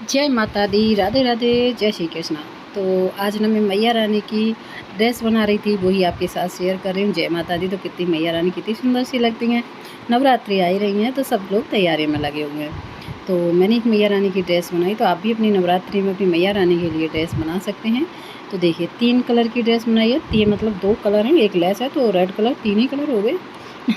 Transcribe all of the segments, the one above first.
जय माता दी, राधे राधे, जय श्री कृष्णा। तो आज ना मैं मैया रानी की ड्रेस बना रही थी, वही आपके साथ शेयर कर रही हूँ। जय माता दी। तो कितनी मैया रानी कितनी सुंदर सी लगती हैं। नवरात्रि आ ही रही हैं तो सब लोग तैयारी में लगे हुए हैं। तो मैंने एक मैया रानी की ड्रेस बनाई, तो आप भी अपनी नवरात्रि में अपनी मैया रानी के लिए ड्रेस बना सकते हैं। तो देखिए 3 कलर की ड्रेस बनाई है। 3 मतलब 2 कलर हैं, एक लेस है, तो रेड कलर 3 ही कलर हो गए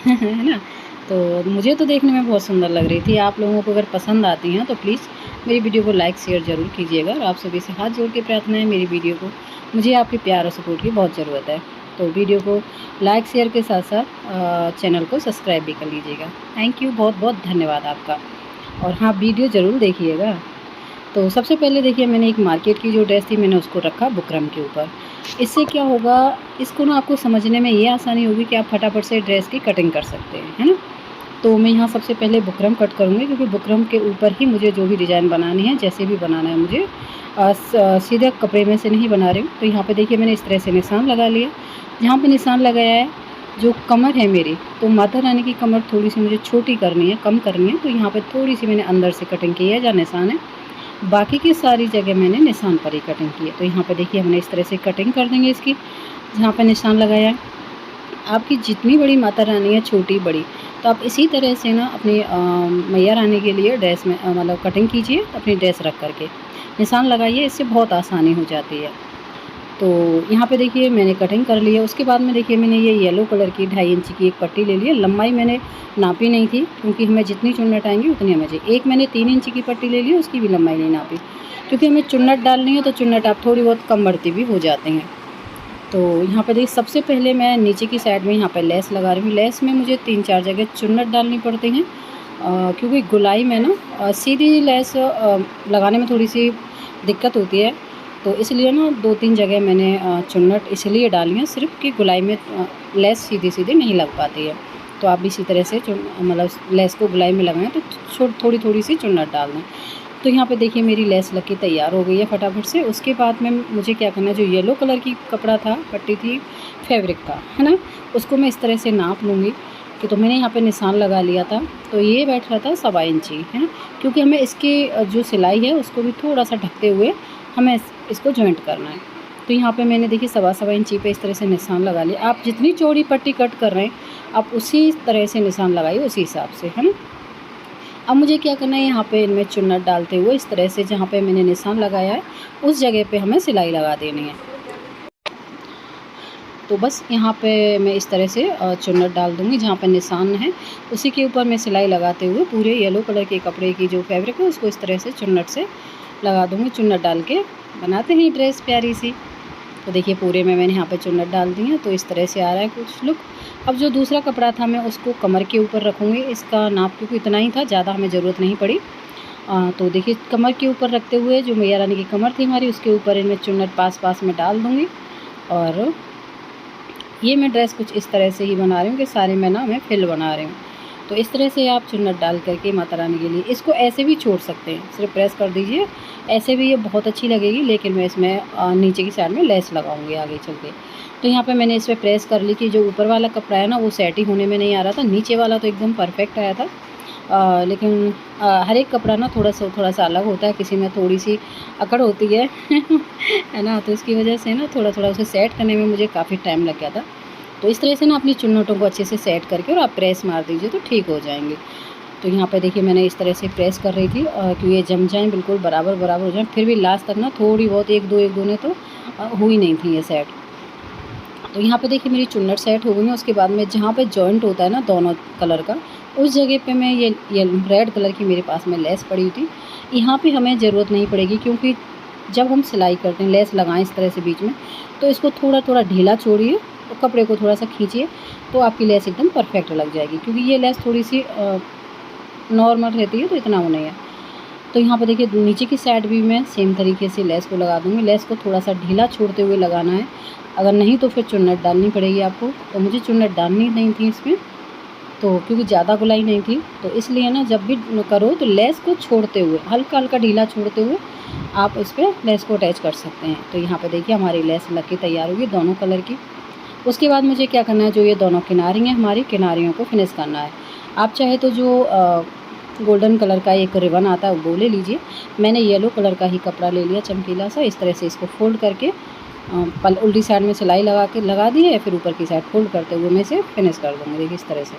है ना। तो मुझे तो देखने में बहुत सुंदर लग रही थी। आप लोगों को अगर पसंद आती हैं तो प्लीज़ मेरी वीडियो को लाइक शेयर ज़रूर कीजिएगा। और आप सभी से हाथ जोड़ के प्रार्थना है, मेरी वीडियो को मुझे आपके प्यार और सपोर्ट की बहुत ज़रूरत है। तो वीडियो को लाइक शेयर के साथ साथ चैनल को सब्सक्राइब भी कर लीजिएगा। थैंक यू, बहुत बहुत धन्यवाद आपका। और हाँ, वीडियो ज़रूर देखिएगा। तो सबसे पहले देखिए, मैंने एक मार्केट की जो ड्रेस थी मैंने उसको रखा बुकरम के ऊपर। इससे क्या होगा, इसको ना आपको समझने में ये आसानी होगी कि आप फटाफट से ड्रेस की कटिंग कर सकते हैं, है ना। तो मैं यहाँ सबसे पहले बुकरम कट करूँगी, क्योंकि बुकरम के ऊपर ही मुझे जो भी डिज़ाइन बनानी है, जैसे भी बनाना है मुझे, सीधे कपड़े में से नहीं बना रही हूँ। तो यहाँ पे देखिए मैंने इस तरह से निशान लगा लिया। जहाँ पे निशान लगाया है, जो कमर है मेरी, तो माता रानी की कमर थोड़ी सी मुझे छोटी करनी है, कम करनी है। तो यहाँ पे थोड़ी सी मैंने अंदर से कटिंग की है जहाँ निशान है, बाकी की सारी जगह मैंने निशान पर ही कटिंग की है। तो यहाँ पे देखिए हमने इस तरह से कटिंग कर देंगे इसकी, जहाँ पे निशान लगाया है। आपकी जितनी बड़ी माता रानी है, छोटी बड़ी, तो आप इसी तरह से ना अपनी मैया रानी के लिए ड्रेस में मतलब कटिंग कीजिए, अपनी ड्रेस रख कर के निशान लगाइए, इससे बहुत आसानी हो जाती है। तो यहाँ पे देखिए मैंने कटिंग कर ली है। उसके बाद में देखिए मैंने ये येलो कलर की 2.5 इंच की एक पट्टी ले ली है। लंबाई मैंने नापी नहीं थी, क्योंकि हमें जितनी चुन्नट आएंगी उतनी हमें चाहिए। एक मैंने 3 इंच की पट्टी ले ली है, उसकी भी लंबाई नहीं नापी, क्योंकि हमें चुन्नट डालनी है, तो चुन्नट आप थोड़ी बहुत कम बढ़ती भी हो जाते हैं। तो यहाँ पे देखिए सबसे पहले मैं नीचे की साइड में यहाँ पे लेस लगा रही हूँ। लेस में मुझे 3-4 जगह चुन्नट डालनी पड़ती हैं, क्योंकि गुलाई में ना सीधी लेस लगाने में थोड़ी सी दिक्कत होती है। तो इसलिए ना 2-3 जगह मैंने चुन्नट इसलिए डाली है सिर्फ, कि गुलाई में लेस सीधी सीधी नहीं लग पाती है। तो आप भी इसी तरह से मतलब लेस को गुलाई में लगाएं तो थोड़ी थोड़ी सी चुन्नट डाल दें। तो यहाँ पे देखिए मेरी लेस लग के तैयार हो गई है फटाफट से। उसके बाद में मुझे क्या करना है, जो येलो कलर की कपड़ा था, पट्टी थी, फैब्रिक था, है ना, उसको मैं इस तरह से नाप लूँगी। कि तो मैंने यहाँ पे निशान लगा लिया था, तो ये बैठ रहा था 1.25 इंची, है ना, क्योंकि हमें इसकी जो सिलाई है उसको भी थोड़ा सा ढकते हुए हमें इसको जॉइंट करना है। तो यहाँ पे मैंने देखिए 1.25 इंची पे इस तरह से निशान लगा लिया। आप जितनी चौड़ी पट्टी कट कर रहे हैं, आप उसी तरह से निशान लगाइए, उसी हिसाब से, है ना। अब मुझे क्या करना है, यहाँ पे इनमें चुन्नट डालते हुए इस तरह से जहाँ पे मैंने निशान लगाया है उस जगह पे हमें सिलाई लगा देनी है। तो बस यहाँ पे मैं इस तरह से चुन्नट डाल दूँगी, जहाँ पे निशान है उसी के ऊपर मैं सिलाई लगाते हुए पूरे येलो कलर के कपड़े की जो फैब्रिक है उसको इस तरह से चुन्नट से लगा दूँगी। चुन्नट डाल के बनाते हैं ड्रेस प्यारी सी। तो देखिए पूरे में मैंने यहाँ पे चुन्नट डाल दी है, तो इस तरह से आ रहा है कुछ लुक। अब जो दूसरा कपड़ा था मैं उसको कमर के ऊपर रखूँगी। इसका नाप क्योंकि इतना ही था, ज़्यादा हमें ज़रूरत नहीं पड़ी। तो देखिए कमर के ऊपर रखते हुए जो मैया रानी की कमर थी हमारी, उसके ऊपर इनमें चुन्नट पास पास में डाल दूँगी। और ये मैं ड्रेस कुछ इस तरह से ही बना रही हूँ कि सारे में ना मैं फिल बना रही हूँ। तो इस तरह से आप चुन्नट डाल करके माता रानी के लिए इसको ऐसे भी छोड़ सकते हैं, सिर्फ प्रेस कर दीजिए, ऐसे भी ये बहुत अच्छी लगेगी। लेकिन मैं इसमें नीचे की साइड में लेस लगाऊंगी आगे चल के। तो यहाँ पे मैंने इस पर प्रेस कर ली कि जो ऊपर वाला कपड़ा है ना वो सेट ही होने में नहीं आ रहा था, नीचे वाला तो एकदम परफेक्ट आया था। लेकिन हर एक कपड़ा ना थोड़ा सा अलग होता है, किसी में थोड़ी सी अकड़ होती है है ना। तो इसकी वजह से ना थोड़ा थोड़ा उसे सेट करने में मुझे काफ़ी टाइम लग गया था। तो इस तरह से ना अपनी चुन्नटों को अच्छे से सेट करके और आप प्रेस मार दीजिए तो ठीक हो जाएंगे। तो यहाँ पे देखिए मैंने इस तरह से प्रेस कर रही थी कि ये जम जाएँ, बिल्कुल बराबर बराबर हो जाए। फिर भी लास्ट तक ना थोड़ी बहुत एक दो ने तो हुई नहीं थी ये सेट। तो यहाँ पे देखिए मेरी चुन्नट सेट हो गई है। उसके बाद में जहाँ पे जॉइंट होता है ना दोनों कलर का, उस जगह पे मैं ये रेड कलर की मेरे पास में लेस पड़ी हुई थी। यहाँ पे हमें ज़रूरत नहीं पड़ेगी, क्योंकि जब हम सिलाई करते हैं लेस लगाएं इस तरह से बीच में, तो इसको थोड़ा थोड़ा ढीला छोड़िए और कपड़े को थोड़ा सा खींचिए, तो आपकी लेस एकदम परफेक्ट लग जाएगी। क्योंकि ये लेस थोड़ी सी नॉर्मल रहती है, तो इतना वो नहीं है। तो यहाँ पे देखिए नीचे की साइड भी मैं सेम तरीके से लेस को लगा दूँगी। लेस को थोड़ा सा ढीला छोड़ते हुए लगाना है, अगर नहीं तो फिर चुन्नट डालनी पड़ेगी आपको। तो मुझे चुन्नट डालनी नहीं थी इसमें, तो क्योंकि ज़्यादा गुलाई नहीं थी, तो इसलिए ना जब भी करो तो लेस को छोड़ते हुए, हल्का हल्का ढीला छोड़ते हुए आप इस पर लेस को अटैच कर सकते हैं। तो यहाँ पे देखिए हमारी लेस लग के तैयार होगी दोनों कलर की। उसके बाद मुझे क्या करना है, जो ये दोनों किनारी हैं हमारी, किनारियों को फिनिश करना है। आप चाहे तो जो गोल्डन कलर का एक रिबन आता है वो ले लीजिए। मैंने येलो कलर का ही कपड़ा ले लिया चमकीला सा। इस तरह से इसको फोल्ड करके उल्टी साइड में सिलाई लगा दी है, फिर ऊपर की साइड फोल्ड करते हुए मैं इसे फिनिश कर दूँगी। देखिए इस तरह से।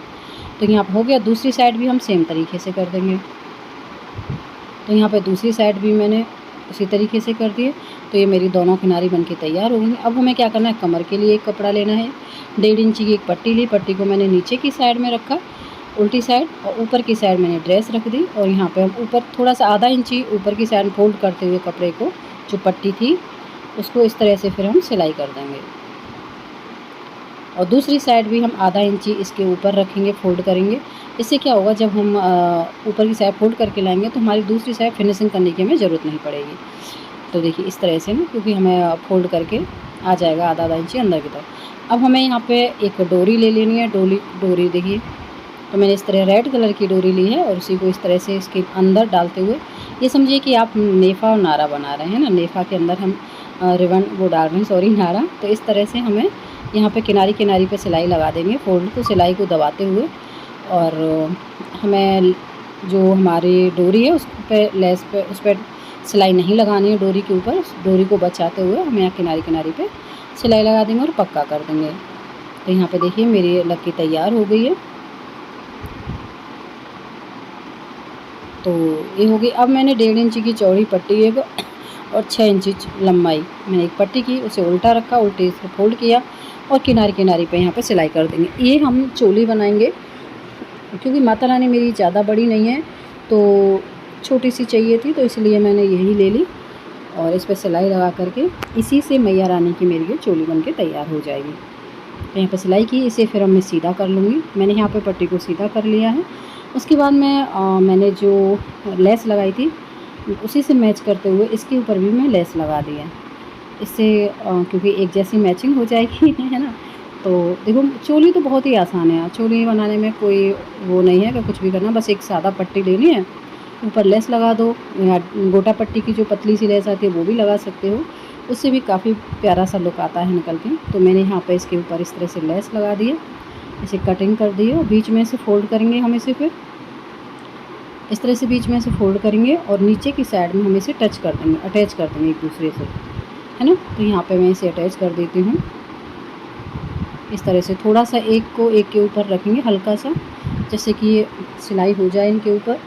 तो यहाँ पर हो गया। दूसरी साइड भी हम सेम तरीके से कर देंगे। तो यहाँ पे दूसरी साइड भी मैंने उसी तरीके से कर दिए। तो ये मेरी दोनों किनारी बनके तैयार हो गई। अब हमें क्या करना है, कमर के लिए एक कपड़ा लेना है। 1.5 इंची की एक पट्टी ली। पट्टी को मैंने नीचे की साइड में रखा उल्टी साइड, और ऊपर की साइड मैंने ड्रेस रख दी। और यहाँ पे हम ऊपर थोड़ा सा आधा इंची ऊपर की साइड फोल्ड करते हुए कपड़े को, जो पट्टी थी उसको इस तरह से फिर हम सिलाई कर देंगे। और दूसरी साइड भी हम आधा इंची इसके ऊपर रखेंगे, फोल्ड करेंगे। इससे क्या होगा, जब हम ऊपर की साइड फोल्ड करके लाएंगे तो हमारी दूसरी साइड फिनिशिंग करने की हमें ज़रूरत नहीं पड़ेगी। तो देखिए इस तरह से ना, क्योंकि हमें फोल्ड करके आ जाएगा आधा इंची अंदर की तरफ। अब हमें यहाँ पे एक डोरी ले लेनी है। डोरी देखिए, तो मैंने इस तरह रेड कलर की डोरी ली है और उसी को इस तरह से इसके अंदर डालते हुए, ये समझिए कि आप नेफ़ा और नारा बना रहे हैं ना। नेफ़ा के अंदर हम रिबन वो डाल रहे हैं, सॉरी नारा। तो इस तरह से हमें यहाँ पे किनारी पे सिलाई लगा देंगे, फोल्ड को सिलाई को दबाते हुए। और हमें जो हमारी डोरी है उस पे लेस पे उस पर सिलाई नहीं लगानी है। डोरी के ऊपर डोरी को बचाते हुए हमें यहाँ किनारी पे सिलाई लगा देंगे और पक्का कर देंगे। तो यहाँ पे देखिए मेरी लक्की तैयार हो गई है। तो ये हो गई। अब मैंने 1.5 इंची की चौड़ी पट्टी एक और 6 इंची लंबाई मैंने एक पट्टी की, उसे उल्टा रखा, उल्टे से फोल्ड किया और किनारी पे यहाँ पे सिलाई कर देंगे। ये हम चोली बनाएंगे, क्योंकि माता रानी मेरी ज़्यादा बड़ी नहीं है तो छोटी सी चाहिए थी, तो इसलिए मैंने यही ले ली। और इस पर सिलाई लगा करके इसी से मैया रानी की मेरी ये चोली बन के तैयार हो जाएगी। तो यहाँ पर सिलाई की, इसे फिर मैं सीधा कर लूँगी। मैंने यहाँ पे पट्टी को सीधा कर लिया है। उसके बाद मैंने जो लेस लगाई थी उसी से मैच करते हुए इसके ऊपर भी मैं लेस लगा दी है। इससे क्योंकि एक जैसी मैचिंग हो जाएगी है ना। तो देखो चोली तो बहुत ही आसान है। चोली बनाने में कोई वो नहीं है कि कुछ भी करना, बस एक सादा पट्टी लेनी है, ऊपर लेस लगा दो, या गोटा पट्टी की जो पतली सी लेस आती है वो भी लगा सकते हो, उससे भी काफ़ी प्यारा सा लुक आता है निकल के। तो मैंने यहाँ पे इसके ऊपर इस तरह से लेस लगा दी है, इसे कटिंग कर दी है और बीच में से फोल्ड करेंगे हम इसे। फिर इस तरह से बीच में से फोल्ड करेंगे और नीचे की साइड में हम इसे टच कर देंगे, अटैच कर देंगे एक दूसरे से, है ना। तो यहाँ पे मैं इसे अटैच कर देती हूँ इस तरह से। थोड़ा सा एक को एक के ऊपर रखेंगे हल्का सा, जैसे कि ये सिलाई हो जाए इनके ऊपर।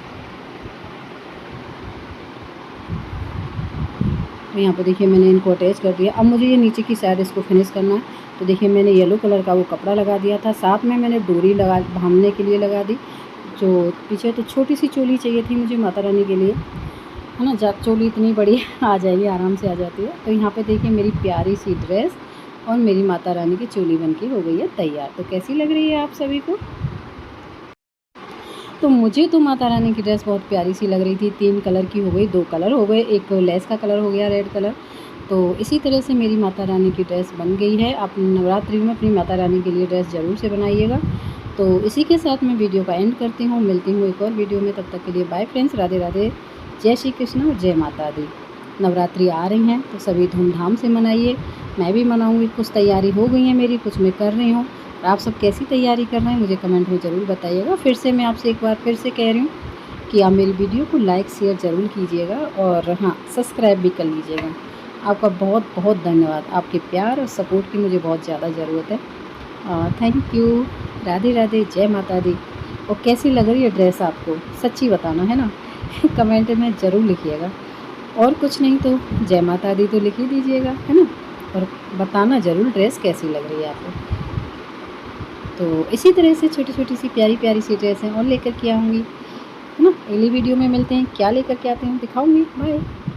तो यहाँ पे देखिए मैंने इनको अटैच कर दिया। अब मुझे ये नीचे की साइड इसको फिनिश करना है। तो देखिए मैंने येलो कलर का वो कपड़ा लगा दिया था, साथ में मैंने डोरी बांधने के लिए लगा दी। जो पीछे तो छोटी सी चोली चाहिए थी मुझे माता रानी के लिए, है ना। चोली इतनी बड़ी आ जाएगी, आराम से आ जाती है। तो यहाँ पे देखिए मेरी प्यारी सी ड्रेस और मेरी माता रानी की चोली बनके हो गई है तैयार। तो कैसी लग रही है आप सभी को? तो मुझे तो माता रानी की ड्रेस बहुत प्यारी सी लग रही थी। 3 कलर की हो गई, 2 कलर हो गए, एक लेस का कलर हो गया रेड कलर। तो इसी तरह से मेरी माता रानी की ड्रेस बन गई है। आप नवरात्रि में अपनी माता रानी के लिए ड्रेस ज़रूर से बनाइएगा। तो इसी के साथ मैं वीडियो का एंड करती हूँ। मिलती हूँ एक और वीडियो में, तब तक के लिए बाय फ्रेंड्स। राधे राधे, जय श्री कृष्ण और जय माता दी। नवरात्रि आ रही हैं तो सभी धूमधाम से मनाइए। मैं भी मनाऊँगी। कुछ तैयारी हो गई है मेरी, कुछ मैं कर रही हूँ। आप सब कैसी तैयारी कर रहे हैं मुझे कमेंट में ज़रूर बताइएगा। फिर से मैं आपसे एक बार फिर से कह रही हूँ कि आप मेरी वीडियो को लाइक शेयर ज़रूर कीजिएगा और हाँ, सब्सक्राइब भी कर लीजिएगा। आपका बहुत बहुत धन्यवाद। आपके प्यार और सपोर्ट की मुझे बहुत ज़्यादा ज़रूरत है। Thank you. राधे राधे, जय माता दी। और कैसी लग रही है ड्रेस आपको, सच्ची बताना, है ना। कमेंट में ज़रूर लिखिएगा। और कुछ नहीं तो जय माता दी तो लिख ही दीजिएगा, है ना। और बताना ज़रूर ड्रेस कैसी लग रही है आपको। तो इसी तरह से छोटी छोटी सी प्यारी प्यारी सी ड्रेसें और लेकर के आऊँगी, है ना। अगली वीडियो में मिलते हैं। क्या लेकर के आते हैं दिखाऊँगी। बाय।